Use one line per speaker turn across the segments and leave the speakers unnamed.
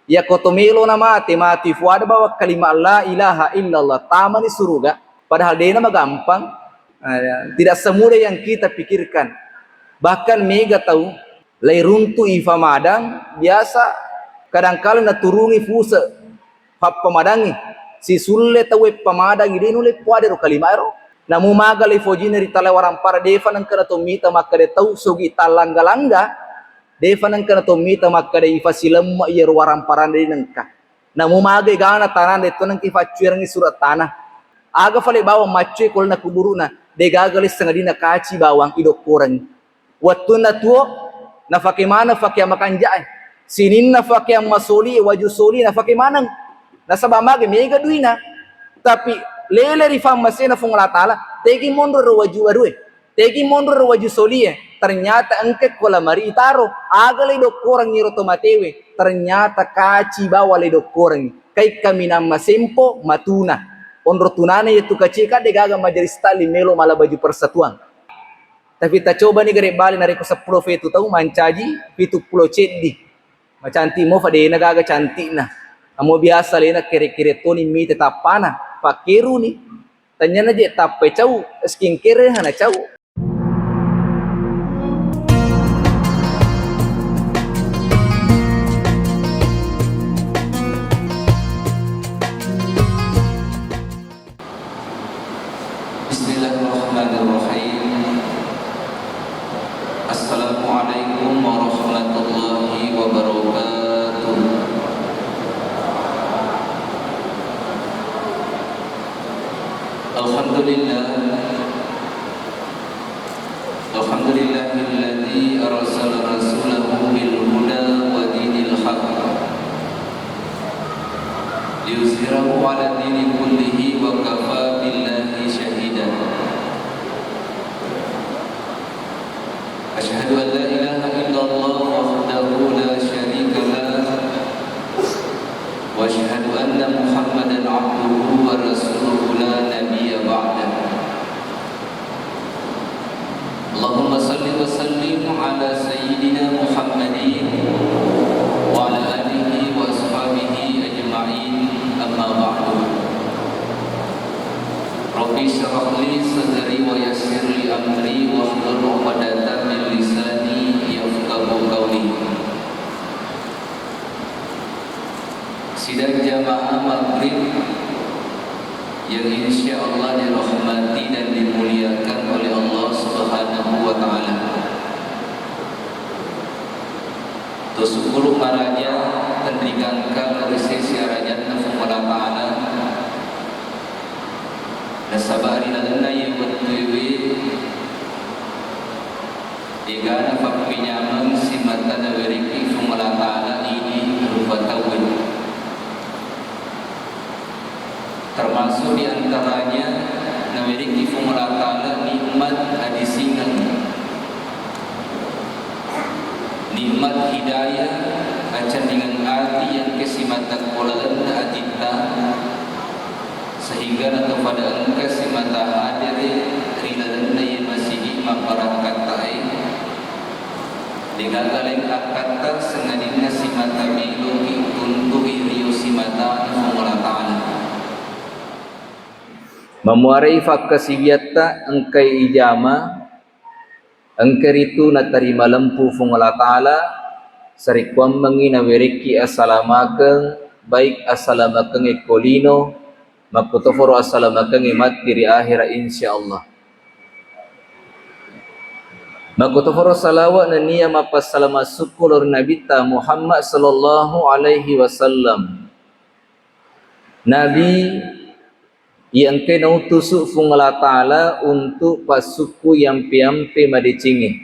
Ya kotomelo na mati fuada bawa kalimat la ilaha illallah tama ni surga. Padahal dia nama gampang. Tidak semudah yang kita pikirkan. Bahkan mega tahu lai runtu ifa madang biasa kadang-kala na turungi fusa hap pamadangi si sulle tawe pamadangi dia nule puade ro kalimaro namu maga lai fojine ri tala waram para deva nang kana tomita makka de tahu sogi talangga-langga deva nang kana tomita makka de ifa silam yer waram parande nangka namu maga gana tanan de tonang ki facuer ngi surat tanah aga fale bawa macce kol na kuburuna de gagalis sangadina kaci bawang idok kurang wattu na tuo na fakimana fakya makanjay sinin na fakya masoli waju soli na fakimana nasa bamage mega duina tapi lele rifam masena fung la taala tegi mondro waju arue tegi mondro waju soli ternyata engke kola mari itaro agale do korang ngiro tomatewe ternyata kaci bawa le do korang kai kami nama sempo matuna ondro tunane itu kacika de gaga majelis tali melo mala baju persatuan tapi kita coba nih gere bali nari ko 10 fetu tahu mancaji pitu pulo cedi macanti mo fade na gaga cantik na amo biasa lena kere-kere toni mi tetap pana pakeru ni tanya na je tape cau skincare hana cau
Bismillahirrahmanirrahim. Assalamualaikum warahmatullahi wabarakatuh. Alhamdulillahilladzi arsala rasulahu bil huda wa dinil haqq liyuzhirahu 'ala dini kullihi wa kafa billahi shahidan. Asyhadu an la ilaha illallah wahdahu la syarika lah wa asyhadu anna Muhammadan 'abduhu wa rasuluhu la nabiyya ba'dah. Allahumma salli wa sallim ala sayyidina Muhammadin wa ala alihi wa ashabihi ajma'in, amma ba'du. Rabbi shrah li sadri wa yassir li amri wahlul 'uqdatam min lisani yafqahu qawli. Sidang jamaah maghrib yang insyaallah dirahmati dan dimuliakan oleh Allah Subhanahu wa taala. Tusukuru maranya tendingangkan oleh siaranya nafsu Allah taala. Nasabari lalana yang bertuwi digana fakminyaman simatana weriki Allah taala ini berupa tauhid. Termasuk diantaranya memiliki Allah taala nikmat hadisingan, nikmat hidayah acan dengan arti yang kesimatan kolalan adita sehingga kepada engkau simata hadir riladan yang masih masyarakat taai dengan kalian kata sengadina simata miloki untuk iriu simata Allah taala
memuarai fakasibiyatta engkai ijama engkeritu na tarima lempu fung Allah taala sarikwam mangina weriki assalamakeng baik assalamakeng ekolino makutoforo assalamakeng mati di akhir insyaallah makutoforo salawat na niya mapassalama syukur nabi ta Muhammad sallallahu alaihi wasallam nabi yang kena utusuk fung Allah taala untuk pasuku yang piampe madicingi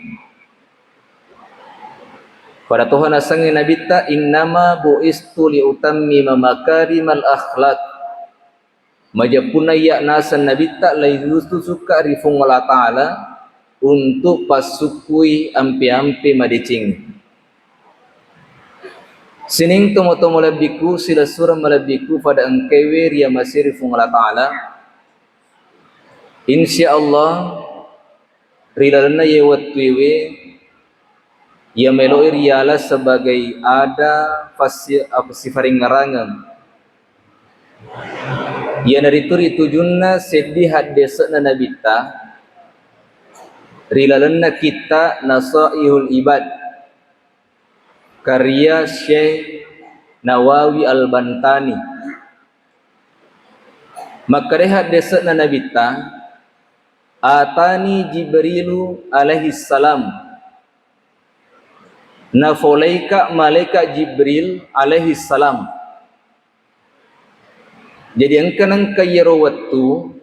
pada Tuhan asangi nabi ta innama buistu li utammima makarimal akhlaq majapuna ya nasan nabi ta lain suka ri fung Allah taala untuk pasuku ampe-ampe madicingi sining tomo-tomo labiku sila surah malabiku pada engkewe ria masir fung Allah taala insyaallah rilana ye watwewe ia meloi riala sebagai ada sifaring ngarangan ia dari turi tujunna sedih hadesna nabita rilalanna kita nasaihul ibad karya Syekh Nawawi Al-Bantani maka hadesna nabita atani Jibrilu alaihi salam nafolaika malaikat Jibril alaihi salam. Jadi engkanang kayero waktu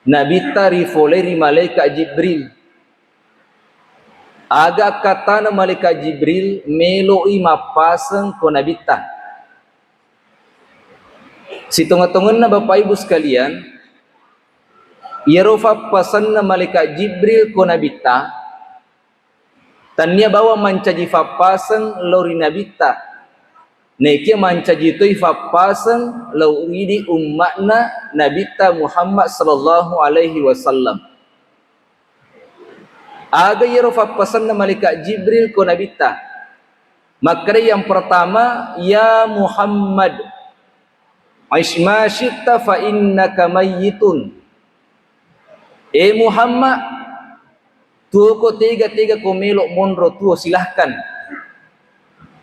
nabita rifoleri malaikat Jibril aga katana malaikat Jibril meloi mapasang ko nabita situnga-tungan na Bapak Ibu sekalian yero pasan na malaikat Jibril ko nabita tanya bawa mancaji fapasang lori nabita nekia mancaji tu fapasang lori di ummatna nabita Muhammad sallallahu alaihi wasallam aga yero fapasan na malaikat Jibril ko nabita maka yang pertama ya Muhammad aishma syitta fa innaka mayyitun Muhammad tuo ko tiga ko melok monro tuo silahkan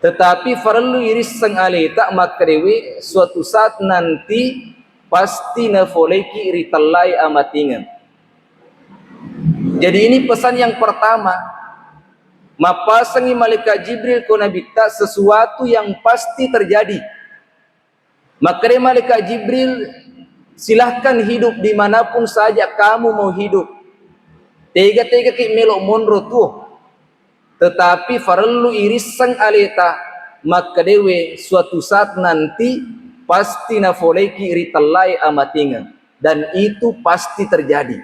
tetapi farlu iris sang aleta makrewe suatu saat nanti pasti nafoleki ritallai amatingan. Jadi ini pesan yang pertama mapasangi malaikat Jibril ko nabita sesuatu yang pasti terjadi makre malaikat Jibril silahkan hidup dimanapun saja kamu mau hidup tega-tega ki melok monro tuh tetapi farlu iris sang aleta maka dewe suatu saat nanti pasti nafoleki ritallai amatingan dan itu pasti terjadi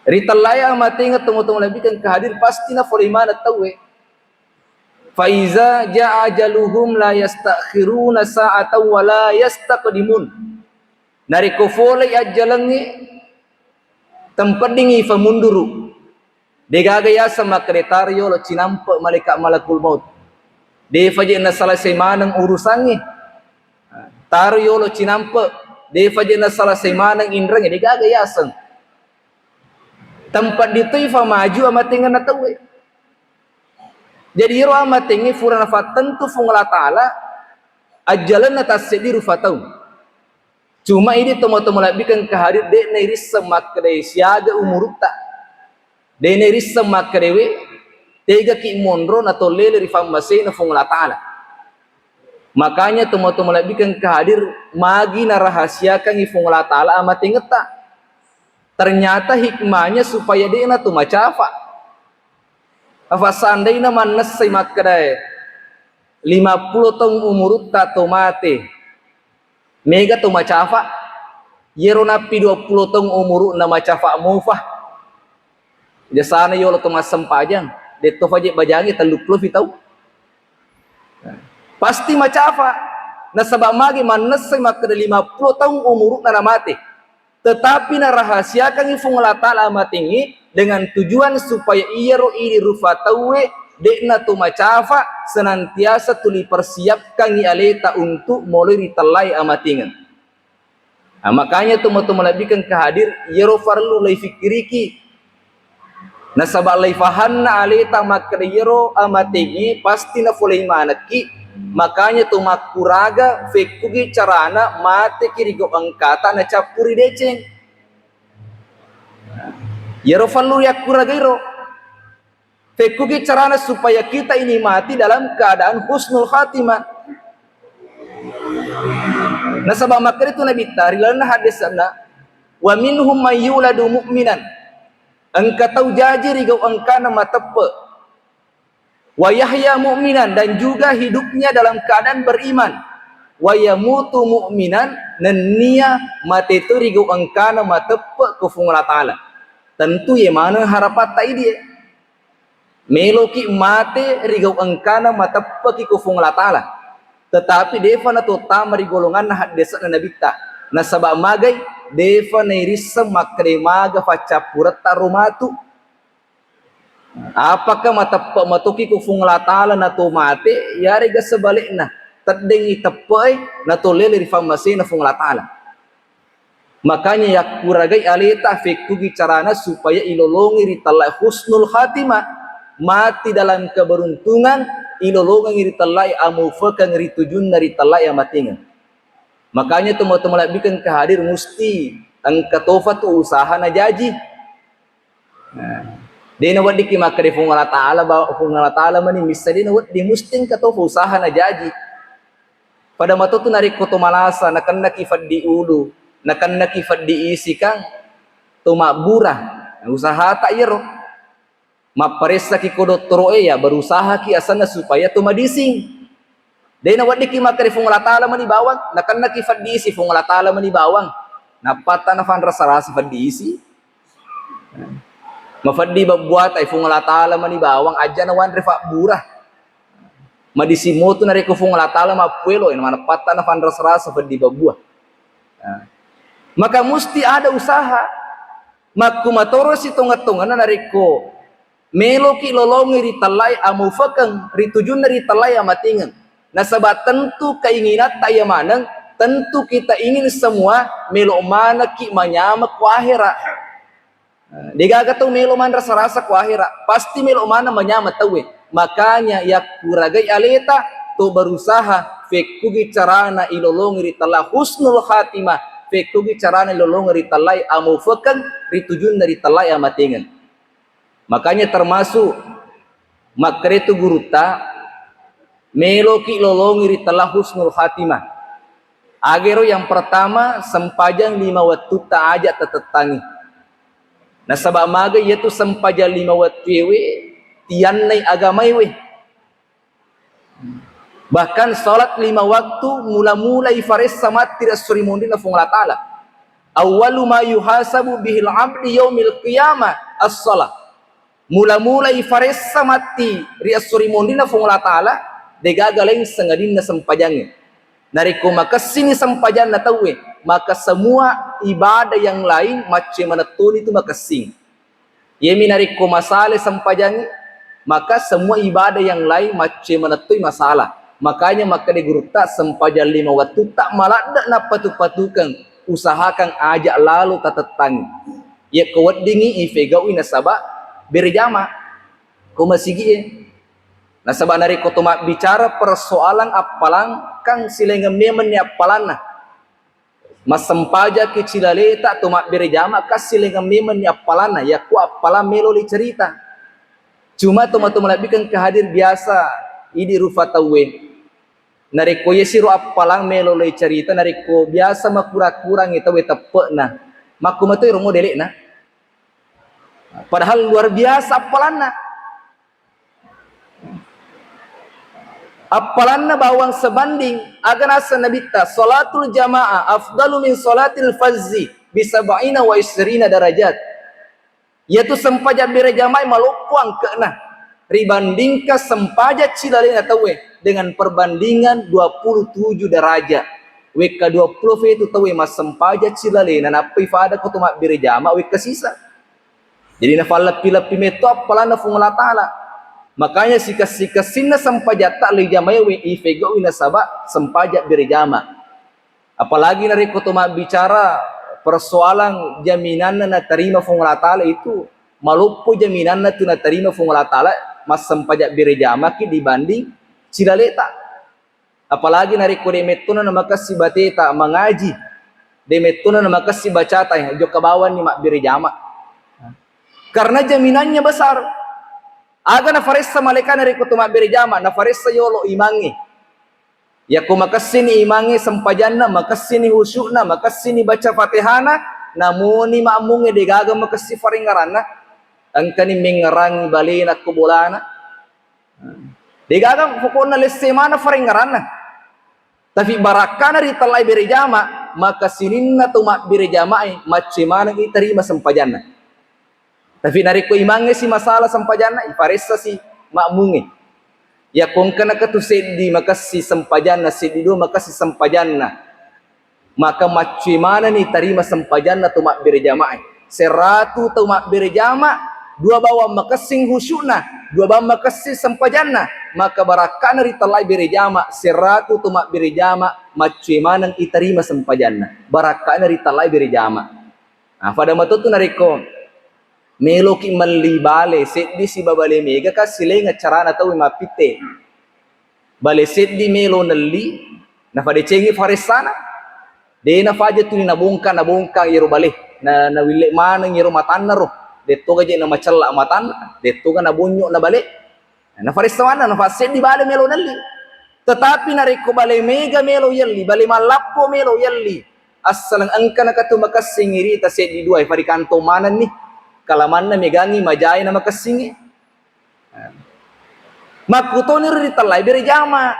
ritallai amatingan temu-temu lebih kan kehadir pasti nafolei mana tahu faiza jaa ajaluhum la yastakhiruna sa'atan wa la yastaqdimun nariko folei ajalangi tempat dingi fa munduru degagaya sama kretario lo cinampa malaikat malakul maut de faje na selesai manang urusannya tario lo cinampa de faje na selesai manang indranya degagaya sang tempat ditu fa maju amatingan na tawe jadi ro amatingi furana fa tentu fungla taala ajalan na tasdiru fatau cuma ini temu-temu labikan kehadir de neiris semak kedai siaga umurukta de neiris semak kedewe tega ki monro atau lele rifamase na fungla taala makanya temu-temu labikan kehadir magi na rahasiakan ifungla taala amat ingeta ternyata hikmahnya supaya de na tumacafa afa sandai na manas semak kedai 50 tahun umurukta tomate mega tu macafa yero napi 20 tahun umuru na macafa mufah jasana yo to masempajang de to faje bajangi teluplo fitau pasti macafa na sabab magi manesse makna 50 tahun umuru na mati tetapi na rahasiakan ifung la taala matingi dengan tujuan supaya iyero ini rufatawe dekna tu macafa senantiasa tuli persiapkan aleta untuk mulai ritalai amatingan. Nah, makanya tu melabikan kehadir yero farlu lai fikiriki nasabak lai fahanna aleta maka yero amatingi pasti na fulai manaki makanya tu makuraga fekugi carana mate kirigo angkata na capuri deceng yero farlu yakuraga yero fekugi carana supaya kita ini mati dalam keadaan husnul khatimah. Nasabah makar itu Nabi Tarilana hadisana wa minhum may yuladu mu'minan engka tahu jaji rigau engka nama tepe wa yahya mu'minan dan juga hidupnya dalam keadaan beriman wa yamutu mu'minan nenia mati itu rigau engka nama tepe kufung ta'ala tentu ya mana harapat tai dia meloki mate rigau engkana mata peki kufung la taala tetapi deva na totama ri golongan na desa na nabita na sabab magai deva na irisa makre maga faca purata rumatu Apakah matuki ku fung la taala na to mate yari ga sebalik na tadeng itepai na to lele rifamasi na fung la taala. Makanya ya kuragai alita fikku carana supaya ilolongi ritalai husnul khatimah, mati dalam keberuntungan, ilolongi ritalai amufakan ritujun ritalai amatingan. Makanya teman-teman bikin kehadir mesti angka tofa tu usaha na jaji. Dina wadi ki makari fungala taala ba fungala taala mani misali na wadi musting ka tofa usaha na jaji. Pada mato tu narik koto malasa nakan nakifad di ulu, nakan nakifad di isi kang tumakbura usaha tak yero. Maparesa ki kodot troe ya berusaha ki asana supaya tumadising. Dina wadi ki makari fungala taala mani bawang nakan nakifad di isi fungala taala mani bawang. Napata na fan rasa fad di isi. Mafaddi babuat ay fungala taala mani bawang aja na wan refa burah. Madisi moto na reko fungala taala mapuelo ina mana pata na fan rasa faddi babuah. Maka mesti ada usaha. Maku matoro si tonga-tonga na reko melo ki lolongi ritalai amufakang ritujun ritalai amatingan. Nasabat tentu keinginan tayamanang tentu kita ingin semua melo mana ki manyama ku akhirat. Digaga tu melo man rasa-rasa ku akhirat pasti melo mana manyama tawe. Makanya ya kuragai aleta tu berusaha fekugi carana ilolongi ritala husnul khatimah, fekugi carana ilolongi ritalai amufakan ritujun ritalai amatingan. Makanya termasuk makretu guruta melo ki lolongi ritala husnul khatimah. Agero yang pertama sempajang 5 waktu ta aja tetetangi. Nah sabab maga yaitu sempajang 5 waktu we tian nai agamai we. Bahkan salat 5 waktu mula-mula ifaris samat tidak surimundi na fungla taala. Awwalu ma yuhasabu bihil abdi yaumil qiyamah as-salat. Mula-mula ifaris samati rias surimundi na fungla taala degagaling sengadin na sempajangnya. Nariko maka sini sempajan na tawe maka semua ibadah yang lain macam mana tun itu maka sing. Yemi nariko masalah sempajangnya maka semua ibadah yang lain macam mana tu masalah. Makanya maka di guru tak sempajan 5 waktu tak malada na patu-patukan usahakan ajak lalu tatetang. Ya kawat dingi ifegau ina sabak berjama. Kau masih gie. Nah sabab nari kotoma bicara persoalan apalang kang silengem memen ni apalana. Mas sempaja kecilaleta toma berjama kas silengem memen ni apalana ya ku apalan meloli cerita. Cuma toma-toma labikan kehadir biasa idi rufatawe. Nari ko yesiru apalang meloli cerita nari ko biasa makura-kurang itu we tepe na. Maku matu romo delek na. Padahal luar biasa apalana. Apalanna bawang sebanding agar asa nabita salatul jamaah afdalu min salatil fazzi bisab'ina wa isrina darajat. Yaitu sempaja berjamaah malupuang kena ribandingkan sempaja cilalena tawe dengan perbandingan 27 derajat. Weka 20 itu tawe mas sempaja cilalena napa ifada kutuma berjamaah weka sisa. Jadi nafala pila-pila meto apalanna fungla taala. Makanya sikas-sikas sinna sempajak tak li jamawi ifego ina sabak sempajak berjama. Apalagi nari kutuma bicara persoalan jaminan na terima fungla taala itu malupu jaminan na tu na terima fungla taala mas sempajak berjama ki dibanding cilaleta. Apalagi nari ko demetuna na makasi bateta mengaji demetuna na makasi bacata yang jo kabawan ni mak berjama. Karena jaminannya besar. Aga na farisa malaikat dari kutuma berjama na farisa yolo imangi. Ya ku makasini imangi sempajanna makasini husyukna makasini baca Fatihana namuni ma'munge degaga makasi faringarana angkani mengerang balina kubulana. Degaga pokona lesemana faringarana. Tapi barakana ritalai berjama makasininna tuma berjama macemana iterima sempajanna. Tapi nari ko imange si masalah sempajana iparesa si makmunge. Ya kung kana katu sedi maka si sempajana sedi do maka si sempajana. Maka macimana ni tarima sempajana tu mak berjamaah. Seratu tu mak berjamaah dua bawa makasing husyuna, dua bawa makasing sampajanna, maka barakana ritalai berejama seratu tumak berejama macuimanang itarima sampajanna, barakana ritalai berejama. Pada matu tu nariko melo ki malli bale seddi si babale mega ka silenga carana tahu mapite bale seddi melo nalli na fade cengi faresana de na faje tu na bongka yero bale na wille manang yero matanna ro de to gaje na macalla matan de to na bonyo na bale na faresana na faseddi bale melo nalli tetapi nariko bale mega melo yalli bale malappo melo yalli asalang angka nakatu makasingiri ta seddi dua fari kanto manan ni kalaman na megangi majay na makasingi makutoni ritalai berjama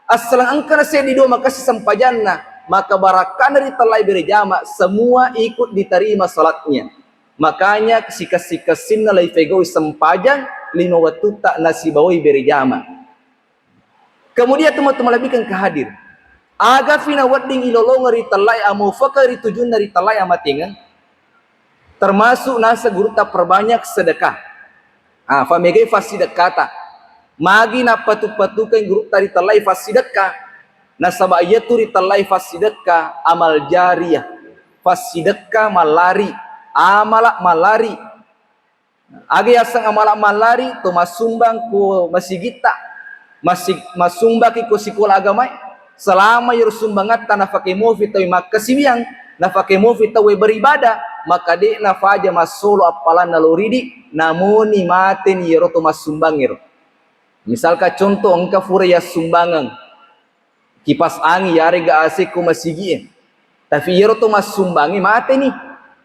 asalang angka na seddi dua makasi sampajanna maka barakan ritalai berjama semua ikut diterima salatnya. Makanya kasih-kasih na laifego sampajan 5 waktu tak nasibawai berjama. Kemudian teman-teman lebihkan kehadir aga fina wadding ilolong ritalai amu fakar ritujun ritalai amatingan termasuk nasa guru tak perbanyak sedekah. Famege fasidekata magi na patu-patukan guru tari talai fasidekah nasaba ayatu ritalai fasidekah amal jariyah fasidekah malari amala malari agi asang amala malari to masumbang ko masigita masumbaki ko sikola agamay selama yur sumbangat tanah fakemo fitoy makasibiang na fakemo fitoy beribadah maka di na faja masolo apalan naluridi namun ni maten yero to masumbang yero. Misalkan contoh engka fure ya sumbangan kipas angin yare ga asik ko masigi tapi yero to masumbangi mate ni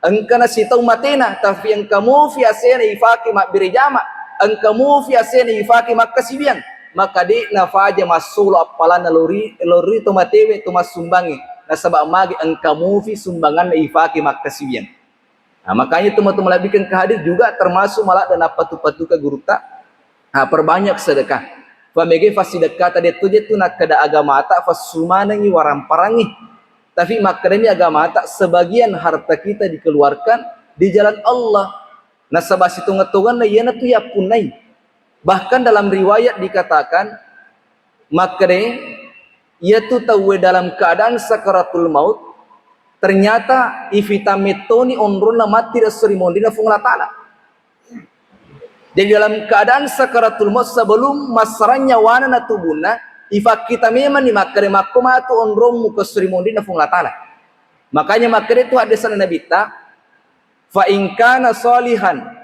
engka na sitaw matena tapi engka mo fi asena ifaki mak birejama engka mo fi asena ifaki makasibiang maka di na faja masolo apalan naluri to matewe to masumbangi nasaba magi engka mo fi sumbangan na ifaki makasibiang. Makanya teman-teman lebihkan kehadir juga termasuk malah dan patu-patu ke guru tak perbanyak sedekah. Famege fasidekah tadi tu nak kada agama tak fasumanangi waram parangi. Tapi makademi agama tak sebagian harta kita dikeluarkan di jalan Allah. Nasabah situng-tungan na yana tu ya punai. Bahkan dalam riwayat dikatakan makade ia tu tahu dalam keadaan sakaratul maut ternyata ifita metoni onrona mati rasulimondi na funglatala. Jadi dalam keadaan sakaratul maut sebelum masaranya wana na tubuna ifak kita memang ni makare makomatu onrom muka surimondi na funglatala. Makanya makare itu ada sana nabi ta fa in kana salihan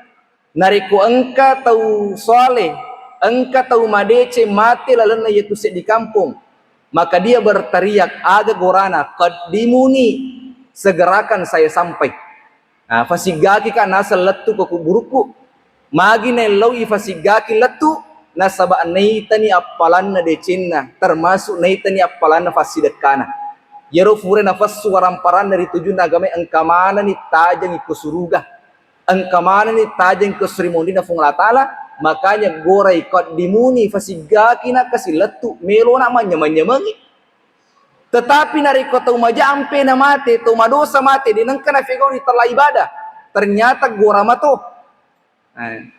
nariku engka tau soleh engka tau madece mati lalana yaitu di kampung maka dia berteriak aga gorana qaddimuni segerakan saya sampai. Fasigaki ka nasa letu ko kuburuku magi nelau fasigaki letu nasaba naitani appalan na decinna termasuk naitani appalan na fasidekana yero fure nafas suaramparan dari tujuan agama engkamana ni tajang ikusuruga engkamana ni tajang kusrimondi na funglatala makanya gorai qaddimuni fasigaki na kasih letu melo na manyamanyamangi. Tetapi nariko tau majampe na mate, tau madosa mate, dinangka na figau di telah ibadah. Ternyata gora mato.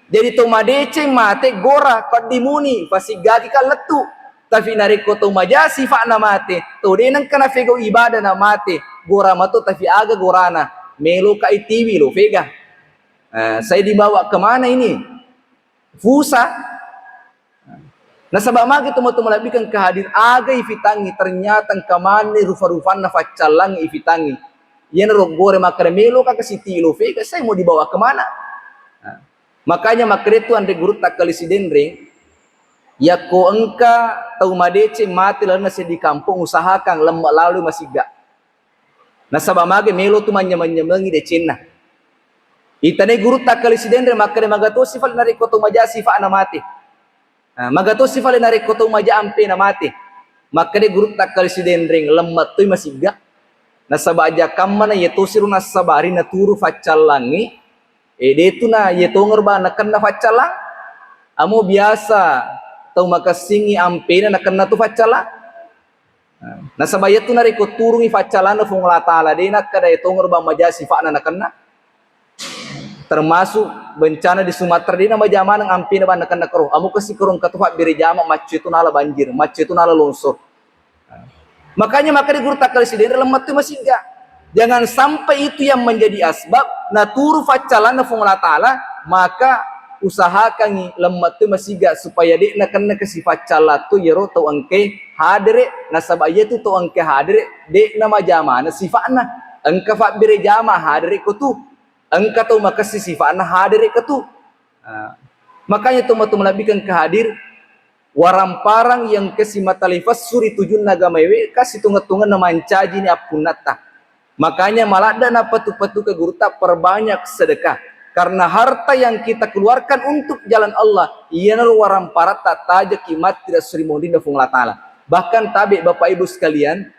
Jadi tau madece mate gora qaddimuni fasigaki ka letu. Tapi nariko tau majasi fa na mate, tau dinangka na figau ibadah na mate, gora mato tapi aga gorana. Melo ka itiwi lo fega. Saya dibawa kemana ini? Fusa. Nasabah magi teman-teman lebihkan kehadir aga ifitangi ternyata kamane rufa-rufan na facalang ifitangi yan rogore makare melo ka kasitilo fega saya mau dibawa kemana. Makanya makare tu ande guru tak kalisi dendring ya ko engka tau madece mati lalu nasi di kampung usahakan lemak lalu masiga. Nasabah magi melo tu manya-manyamangi de cina itane guru tak kalisi dendring makare magato sifal nariko tu majasi fa na mati. Magato si fale narik koto maja ampe na mati maka de guru tak kali si dendring lemat tu masiga nasaba aja kamana yeto siru nasabari na turu facalangi de tu na yeto ngerba na kena facalang amo biasa tau makasingi ampe na kena tu facalang nasaba yeto narik turungi facalana funglatala de na kada yeto ngerba maja sifa na kena termasuk bencana di Sumatera di nama zaman yang ampina bana kan nakro amu kasih kurung katuha biri jama macet itu nala banjir, macet itu nala longsor. Makanya maka di guru takal sidin lemat itu masih enggak. Jangan sampai itu yang menjadi asbab naturu facalana fungla taala, maka usahakan lemat itu masih enggak supaya dia nak kena kesifat cala tu yero tau angke hadire nasabaya tu tau angke hadire de nama zaman sifatna angka fa biri jama hadire ko tu angka tau maka sifatna hadire ko tu. Makanya tu melabikan kehadir waramparang yang kesimatalifas suri tujun naga mewe kasih tunga-tunga namancaji ni apunata. Makanya malada na patu-patu ke guru tak perbanyak sedekah. Karena harta yang kita keluarkan untuk jalan Allah, ia nalu waramparat tak taja kimat tidak suri mondina fungla ta'ala. Bahkan tabi Bapak Ibu sekalian,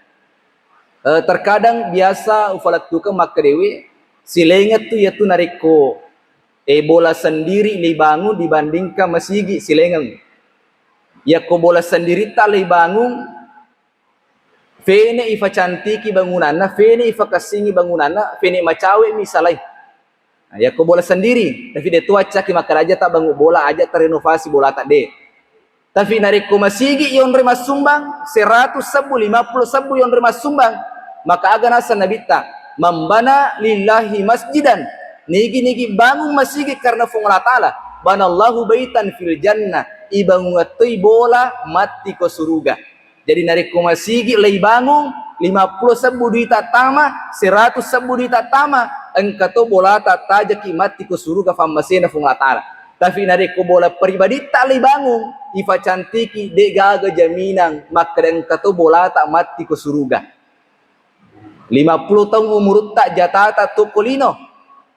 terkadang biasa ufalat tuka maka dewe, silengat tu yaitu nariko bola sendiri libangun dibandingkan masigi silengan. Ya ko bola sendiri tak lay bangun fene ifa cantiki bangunanna fene ifa kasingi bangunanna fene macawe misalai ya ko bola sendiri tapi dia tua caki maka aja tak bangun bola aja terenovasi bola tak de tapi nariko masigi yon rema sumbang 100 sabu 50 sabu yon rema sumbang maka aga nasa nabita membana lillahi masjidan nigi bangun masigi karena fungla ta'ala banallahu baitan fil jannah ibang ngatoi bola mati ko suruga. Jadi narik ko masigi lay bangung 50 sabu duita tama 100 sabu duita tama engka to bola tataja ki mati ko suruga famasena fungla ta'ala. Tapi narik ko bola pribadi tak lay bangung ifa cantiki de gaga jaminang maka engka to bola tak mati ko suruga. 50 tahun umur tak jatata to kolino.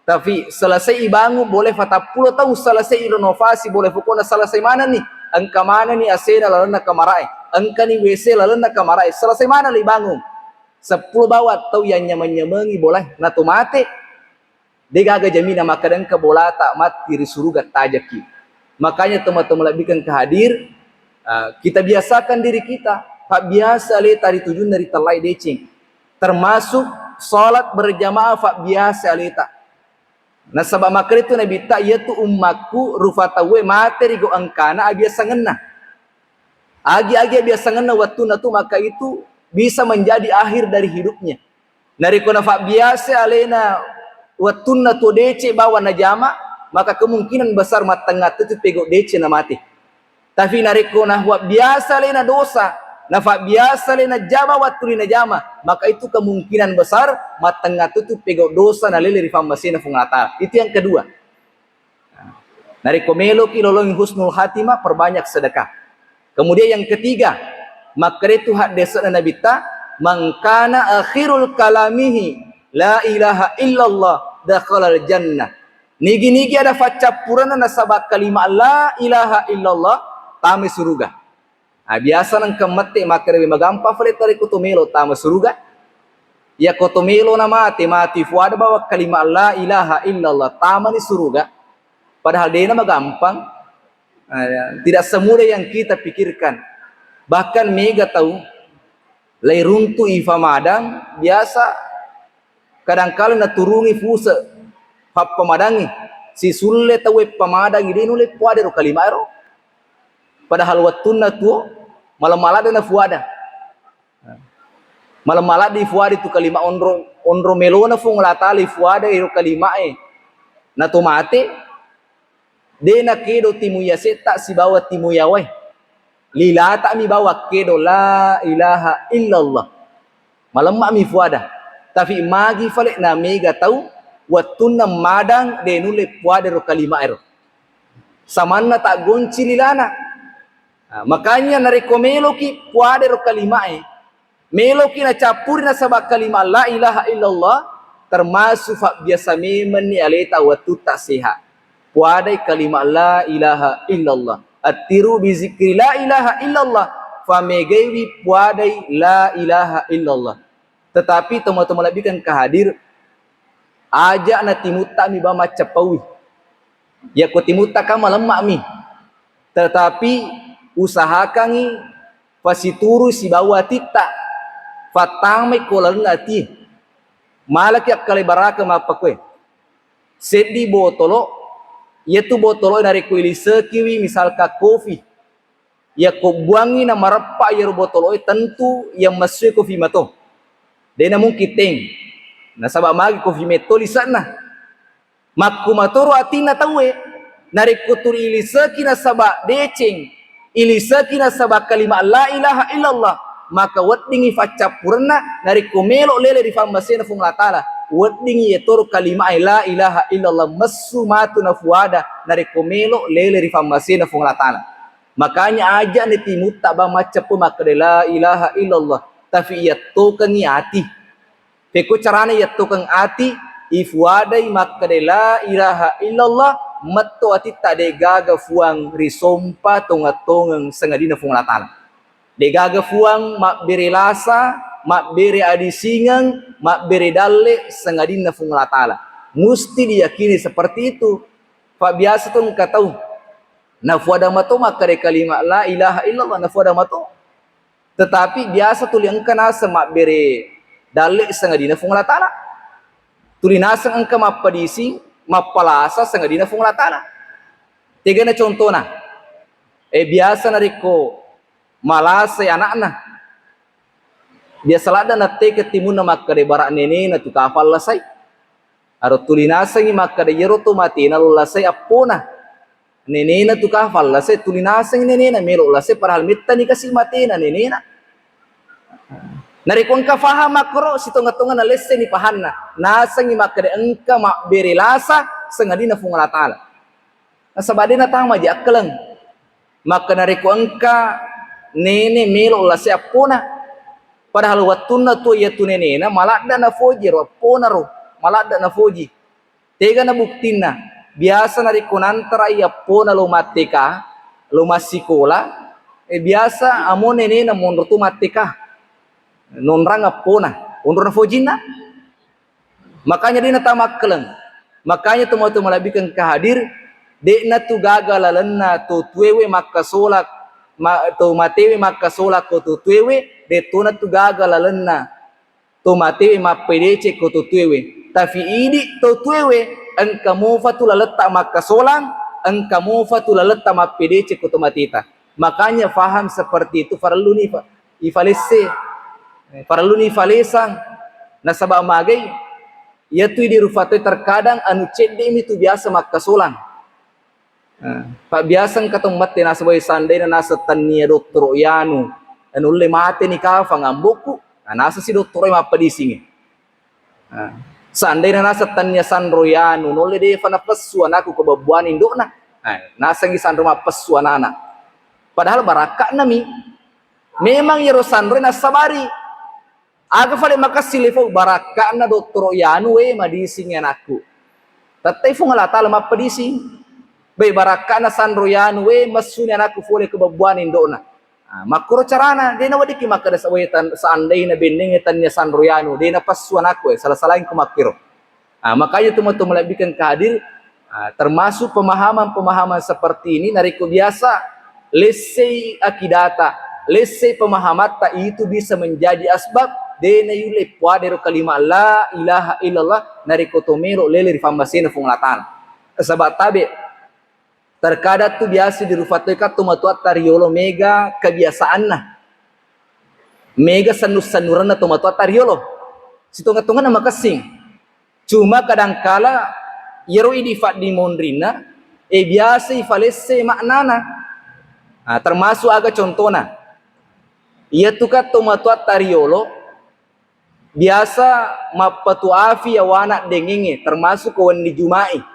Tapi selesai ibangun boleh fata 10 tahun selesai renovasi boleh pokoknya selesai mana nih angka mana nih asena lalu nak kamarai angka nih WC lalu nak kamarai selesai mana li bangun 10 bawat tahu yang nyaman-nyamangi boleh natu mate degaga jamina maka dengka bola tak mati di surga tajaki. Makanya teman-teman lebihkan kehadir kita biasakan diri kita pak biasa le tari tujuan dari telai decing termasuk salat berjamaah pak biasa leta. Nah sabab maka itu Nabi tak ia tu ummaku rufatawe materi go angkana biasa ngena. Agi-agi biasa ngena waktu natu maka itu bisa menjadi akhir dari hidupnya. Nari kona fa biasa alena waktu natu dece bawa najama maka kemungkinan besar matengah itu pego dece na mati. Tapi nari kona wa biasa alena dosa nafa biasa lena jama waktu lina jama maka itu kemungkinan besar matengah itu pego dosa na lele rifamasina fungata. Itu yang kedua. Nari komelo kilolong husnul khatimah perbanyak sedekah. Kemudian yang ketiga maka itu hak desa Nabi ta mangkana akhirul kalamihi la ilaha illallah dakhalal jannah. Nigi ada facapurana nasabak kalimat la ilaha illallah tami surga. Biasa nang kemete maka lebih magampa fale tari kotomelo tama suruga ya kotomelo na mati fuada bawa kalimat la ilaha illallah tama ni suruga padahal dia magampang tidak semudah yang kita pikirkan bahkan mega tahu lay runtu ifa madang biasa kadang-kala na turungi fusa hap pamadangi si sulle tawe pamadangi dia nule puade ro kalimat ro padahal wattunna tu malam-malam na fuada. Malam-malam di fuada itu kalima onro melona fung latali fuada iro kalima na tomate de na kedo timuya seta si bawa timuya weh. Lila tak mi bawa kedo la ilaha illallah. Malam mi fuada. Tapi magi fale na mega tahu watuna madang de nule fuada iro kalima iro. Samanna tak gonci lilana. Makanya nariko meloki puade ro kalimae meloki na capuri na sabak kalima la ilaha illallah termasuk biasa memen ni aleta watu tak sehat puade kalima la ilaha illallah atiru bi zikri la ilaha illallah famegewi puade la ilaha illallah. Tetapi teman-teman lebihkan kehadir aja na timuta mi ba macapawi ya ko timuta ka malemmak mi tetapi usahakan pasituru si bawa tita fatame kolan lati malaki akale baraka mapakwe sedi botolo ia tu botol dari kuili sekiwi misal ka kopi ia ko buangi na marapa ia botol tentu yang masuk kopi mato dena mungkin teng na sabab magi kopi meto di sana makku matoro atina tawe nari kutur ili sekina sabab deceng ili sekina sabab kalimat la ilaha illallah maka weddingi facapurna nari kumelo lele di famasena fung la taala weddingi etoro kalimat la ilaha illallah masu matu na fuada nari kumelo lele di famasena fung la taala makanya aja ni timut tak ba macapu maka la ilaha illallah tapi ia tokan ati peko carane ia tokan ati ifuadai maka la ilaha illallah matto ati tade gaga fuang risompa tonga-tongang sengadina fung la taala de gaga fuang mak bere lasa mak bere adisingang mak bere dalle sengadina fung la taala musti diyakini seperti itu pak biasa tu engkau tahu na fuada mato maka de kalimat la ilaha illallah na fuada mato tetapi biasa tu yang kana mak bere dalle sengadina fung la taala tulinasang engkau mak padisi mak palasa sengadina fung la taala tiga na contohna biasa nariko malasa anak-anak dia selada na te ketimun na makade barak nene na tu kafal lasai aro tulinasa ngi makade yero to mati na lasai apona nene na tu kafal lasai tulinasa ngi nene na melo lasai parahal mitta ni kasih mati na nene na nari kon ka faham makro si tonga-tonga na lesse ni pahanna nasa ngi makade engka mak bere lasa sengadina fung la taala na sabade na tama di akkelang maka nari ko engka nene melo la siapona padahal watuna tu ya tu nene na malada na foji ro pona ro malada na foji tega na buktina biasa na rikonantara ya pona lo mateka lo masikola biasa amo nene na monro tu mateka nonranga pona onro na fojina makanya dia na tamakkelang makanya tu mau malabikan kehadir de na tu gagalalenna tu tuwewe makasolak to matewe makasola ko to tuwewe de tuna tu gagalalenna to matewe mapedece ko to tuwewe tapi idi to tuwewe engka mofa tu laletta makasolang engka mofa tu laletta mapedece ko to matita makanya faham seperti itu farlu ni ifalese farlu ni falesang na sabab magai ia tu di rufatoi terkadang anu cedde itu biasa makasolang pak biasang katong mati na sabay sanday na nasa tanya Dr. Yanu anu le mati ni kafa ngamboku nasa si Dr. Yanu mapadising sanday na nasa tanya San Royano no le de fa napasuan aku kebabuan indo na nasa ngi San Roma pasuan anak padahal baraka nami memang yero San Roy na sabari aga fale makasih levo baraka na Dr. Yanu madising anakku tatay fo ngala tala mapadising bay barakana San Royano masunya naku fole kebabuan indona makro carana dia na wadiki makada sawetan seandai na bending etannya San Royano dia na pasuan aku salah-salahin kumakiro makanya tu melabikan kehadir termasuk pemahaman-pemahaman seperti ini nariko biasa lesei akidata lesei pemahamata itu bisa menjadi asbab dena yule puadero kalimat la ilaha illallah nariko tomero lele rifambasena fung latan sebab tabe terkadang tu biasa di rufatoi katu matuat tariolo mega kebiasaan nah mega sanus-sanuran na matuat tariolo si tonga-tonga na makasing cuma kadangkala yero idifat di mondrina biasa ifalese maknana termasuk aga contohna ia tu katu matuat tariolo biasa mapatuafi awana dengenge termasuk kawan di Jumai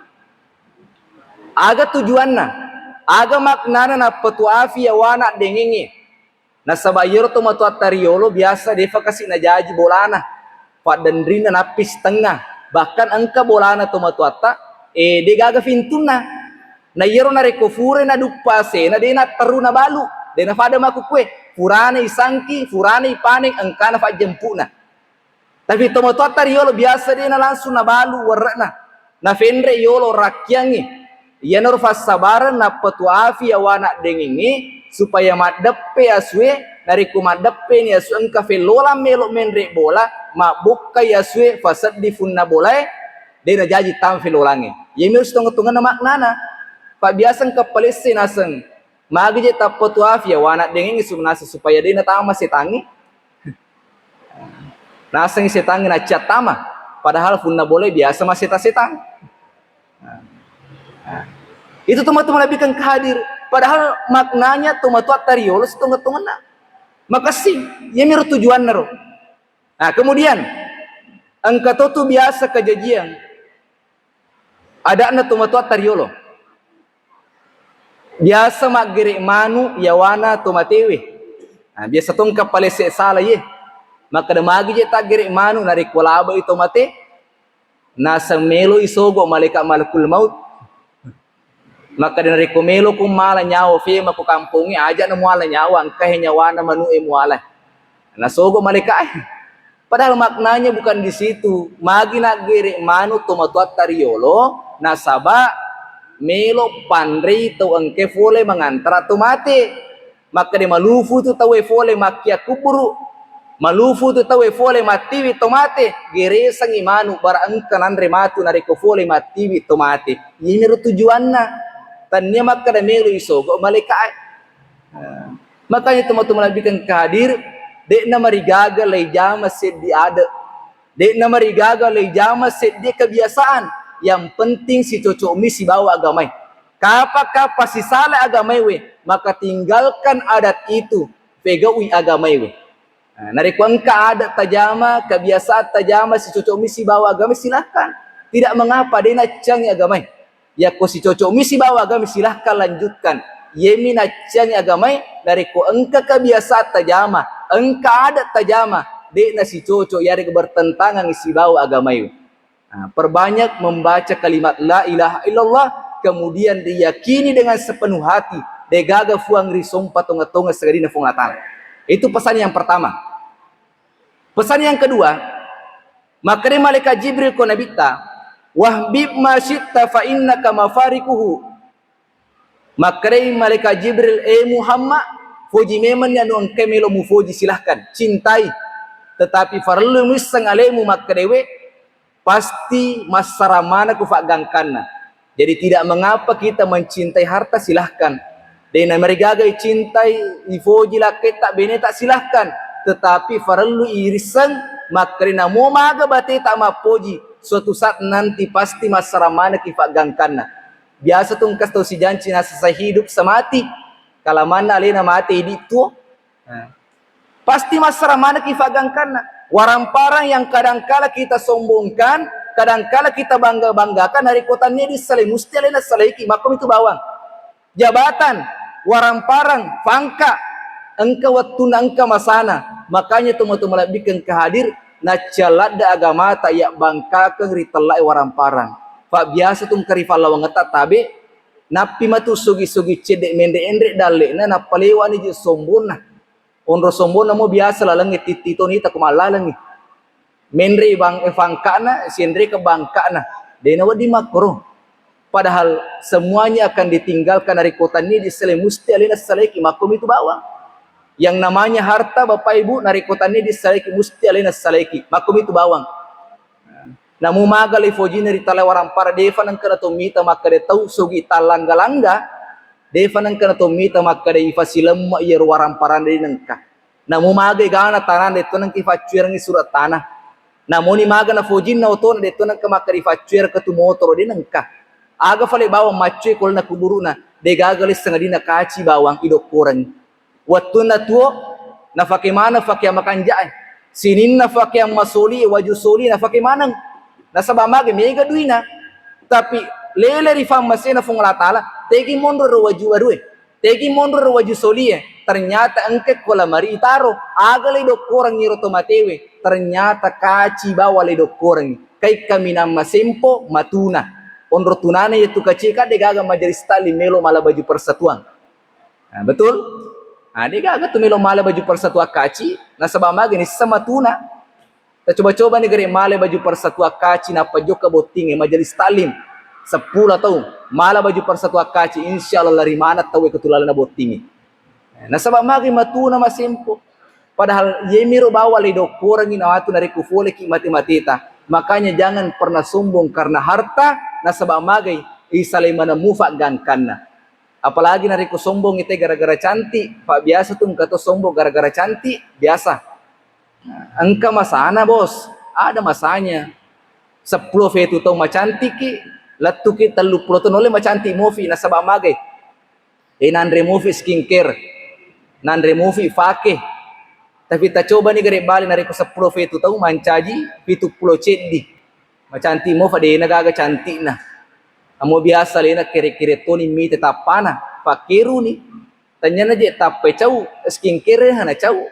aga tujuanna aga maknana na patuafi awana dengenge na sabayero to matuat tariolo biasa deva kasih na jaji bolana padandrina napis tengah bahkan angka bolana to matuata de gaga fintuna na yero na rekofure na dupase na de na teru na balu de na fada makukwe furane isangki furane ipaning angka na fa jempuna tapi to matuat tariolo biasa de na langsung na balu warna na fendre yolo rakyangi ia nur fasabaran na patuafi awana dengingi supaya madepe aswe dari kumadepe ni aswe engka felola melo menre bola mabukka aswe fasad di funna bola de na jaji tam felolange ye mir setengah-tengah na maknana Pak biasa ke Palestin naseng. Magi je tapo tuafia wana dengeng isu nasa supaya dia natama setangi. Naseng setangi na cat tama. Padahal funna boleh biasa masih setang. Itu teman-teman lebihkan kehadir. Padahal maknanya tumat-tuat tariolos tunggu-tunggu na. Makasih, ya miru tujuan naro. Nah kemudian engkau tu biasa kejadian. Ada na tumat-tuat tariolo. Biasa mak gerik manu yawana tumatewe. Nah, biasa tong kapale se salah ye. Maka demagi je tak gerik manu nari kolaba itu mate. Nasa melo isogo malaikat malakul maut. Maka dari komelo kung mala nyawa fema ko kampungi aja na muala nyawa ang kahenyawana manu muala. Nasogo malaikat. Padahal maknanya bukan di situ. Magi na gere manu tumatuat tariolo nasaba melo pandri to angke fole mangantara tumate. Maka de malufu tu tawe fole makia kuburu. Malufu tu tawe fole matiwi tomate. Gere sang imanu bara angkanan rematu nariko fole matiwi tomate. Ini tujuanna. Tanya maka ada melu isogo malaikat. Makanya teman-teman lebihkan kehadir. Dek na marigaga lay jama sedi ada. Dek na marigaga lay jama sedi kebiasaan. Yang penting si cocok mi si bawa agamai. Kapa si salah agamai we. Maka tinggalkan adat itu. Pegawi agamai we. Narikuan ka adat tajama, kebiasaan tajama si cocok mi si bawa agamai silahkan. Tidak mengapa dia nak canggih agamai. Ya ko si cocok misi bawa agama silahkan lanjutkan. Yemi nacian agamai dari ko engka kebiasaan tajama, engka adat tajama, dek na si cocok yari bertentangan isi bawa agamai. Nah, perbanyak membaca kalimat la ilaha illallah, kemudian diyakini dengan sepenuh hati, degaga fuang risong patonga-tonga segadina fungatan. Itu pesan yang pertama. Pesan yang kedua, maka malaikat Jibril ko nabita wahbib ma syitta fa innaka mafarikuhu. Makrai malaikat Jibril Muhammad foji meman yang nuang kemelo mu foji silahkan cintai, tetapi farlu misang alemu makrewe pasti masaramana ku fagangkanna. Jadi tidak mengapa kita mencintai harta silahkan. Dena merigagai cintai ifoji laket tak bene tak silahkan, tetapi farlu irisan makrina mo maga bate tak mapoji. Suatu saat nanti pasti masaramana kifagangkanna. Biasa tung kasto si janci nasa sa hidup sa mati. Kalau mana alena mati itu, pasti masaramana kifagangkanna. Waramparang yang kadangkala kita sombongkan, kadangkala kita bangga-banggakan hari kotannya di saleh musti alena salehki makom itu bawang. Jabatan, waramparang, pangka, engka wattuna engka masana. Makanya teman-teman bikin kehadir nacalat da agama tak yak bangka ke ritelai waramparang. Pak biasa tum karifal lawang ngetat tabe napi matu sugi-sugi cedek mende endrek dalek na napalewa ni je sombona. Onro sombona mo biasa lalangit titito ni tak kumalalang ni. Mendre bang evangka na siendre ke bangka na. Dena wadi makro. Padahal semuanya akan ditinggalkan dari kota ni di sele musti alina saleki makom itu bawang. Yang namanya harta Bapak Ibu narikotannya disaleki musti alena saleki makum itu bawang. Namu maga le foji nari talawaran para deva nang kana tomita maka de tau sogi talangga-langga deva nang kana tomita maka de ifasilem iyer waran para de nangka. Namu maga gana tanan de tonang kifacuer ngi surat tanah. Namu ni maga na foji na oton de tonang ka maka ifacuer ka tu motor de nangka. Aga fale bawang macue kol na kuburu na de gagalis sangadina kaci bawang idok kurang. Waktu na tuo na fakimana fakia makanjay sinin na fakia masoli waju soli na fakimana nasa bamage mega duina tapi lele rifam masena fungalatala tegi mondro waju arue tegi mondro waju soli ternyata engke kola mari itaro agale do korang nyiro tomatewe ternyata kaci bawa le do korang kai kami nama sempo matuna ondro tunane itu kacika de gaga majelis tali melo mala baju persatuan. Nah, betul. Dia gagal tu melo mala baju persatuan kaci, nasa bamagi ni sama tuna. Kita coba-coba ni gere mala baju persatuan kaci na pajoka boting majelis talim 10 tahun mala baju persatuan kaci insyaallah lari mana tahu ketulalan na boting. Nasa bamagi matuna masimpo. Padahal yemiro bawa le do kurang inawatu na rekufole ki mati-matita. Makanya jangan pernah sombong karena harta nasa bamagi isalay mana mufak gangkanna. Apalagi nariku sombong itu gara-gara cantik. Pak biasa tuh kata sombong gara-gara cantik biasa. Engkau masana bos, ada masanya. 10 fetu tau macantik ki, latu ki 30 tahun oleh macantik movie nasabah magai. Nandre movie skincare, nandre movie fake. Tapi kita coba nih gare bali nariku 10 fetu tau mancaji 70 cendi. Macantik movie ada nagaga cantik nah. Amo biasa lena kere-kere toni mi tetap pana pakeru ni tanya aja tape cau skincare hana cau.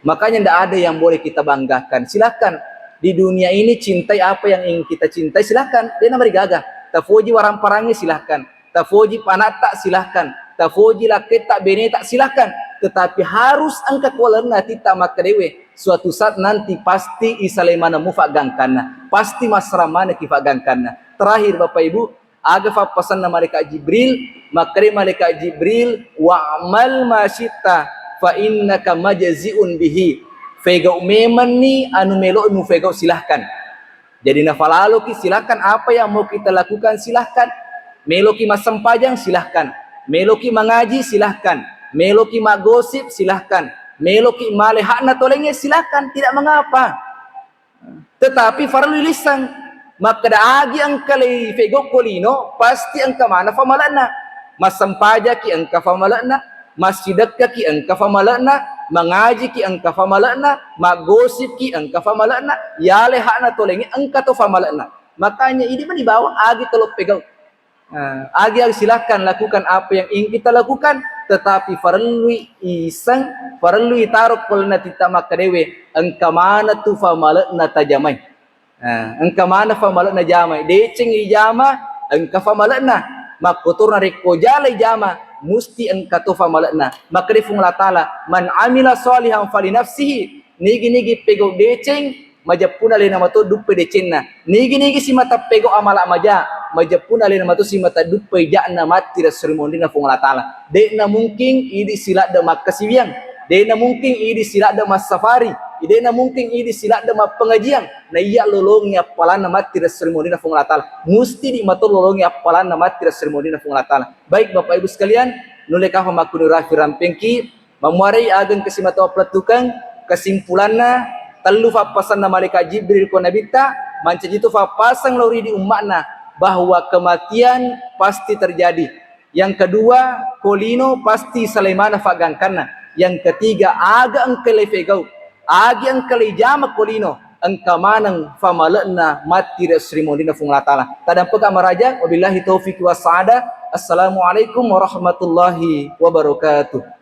Makanya ndak ada yang boleh kita banggakan. Silakan di dunia ini cintai apa yang ingin kita cintai, silakan. Dia nama gagah. Tafoji warang parangnya silakan. Tafoji panata silakan. Tafoji laki tak bene tak silakan. Tetapi harus angka kualerna tita maka dewe. Suatu saat nanti pasti isalemana mufak gangkana. Pasti masramana kifak gangkana. Terakhir Bapak Ibu, aga pesan na malaikat Jibril, makre malaikat Jibril wa'mal masyita fa innaka majzi'un bihi. Fegau meman ni anu melo nu fegau silahkan. Jadi nafalalo ki silahkan apa yang mau kita lakukan silahkan. Melo ki masempajang silahkan. Melo ki mengaji silahkan. Melo ki magosip silahkan. Melo ki malehakna tolengnya silahkan, tidak mengapa. Tetapi farlu lisan. Maka daagi ang kalay fego kolino pasti ang kamana famalana masampaja ki ang kafamalana masjidak ki ang kafamalana mangaji ki ang kafamalana magosip ki ang kafamalana yale hana tolengi ang katofamalana. Makanya ini man dibawa agi telok pegaw agi silakan lakukan apa yang ingin kita lakukan, tetapi farlu isang farlu itarok kolna tita makadewe ang kamana tu famalana tajamay. Engka mana famalana jamai deceng ijama engka famalana makotor na reko jalai jama musti engka to famalana makrifung la taala man amila salihan fali nafsihi nigi pego deceng majapuna le nama to duppe decenna nigi si mata pego amala maja majapuna le nama to si mata duppe jana mati rasrimondina fung la taala de na mungkin idi silat da makasiwiang de na mungkin idi silat da mas safari ide na mungkin idi silat da pengajian na iya lolongi apalan na mati rasrimondina fung la taala musti di mato lolongi apalan na mati rasrimondina fung la taala. Baik Bapak Ibu sekalian, nule ka makudu rafi rampengki mamuarai agen kesimato platukan kesimpulanna telu fapasan na malaikat Jibril ko nabita mancajitu fapasang lauri di umatna bahwa kematian pasti terjadi. Yang kedua, kolino pasti Sulaimana fagangkana. Yang ketiga, aga ang kalefegau agi ang kalijama kolino ang kamanang famalana mati resrimondina fung la taala. Tadang peka maraja wabillahi taufiq wasada. Assalamualaikum warahmatullahi wabarakatuh.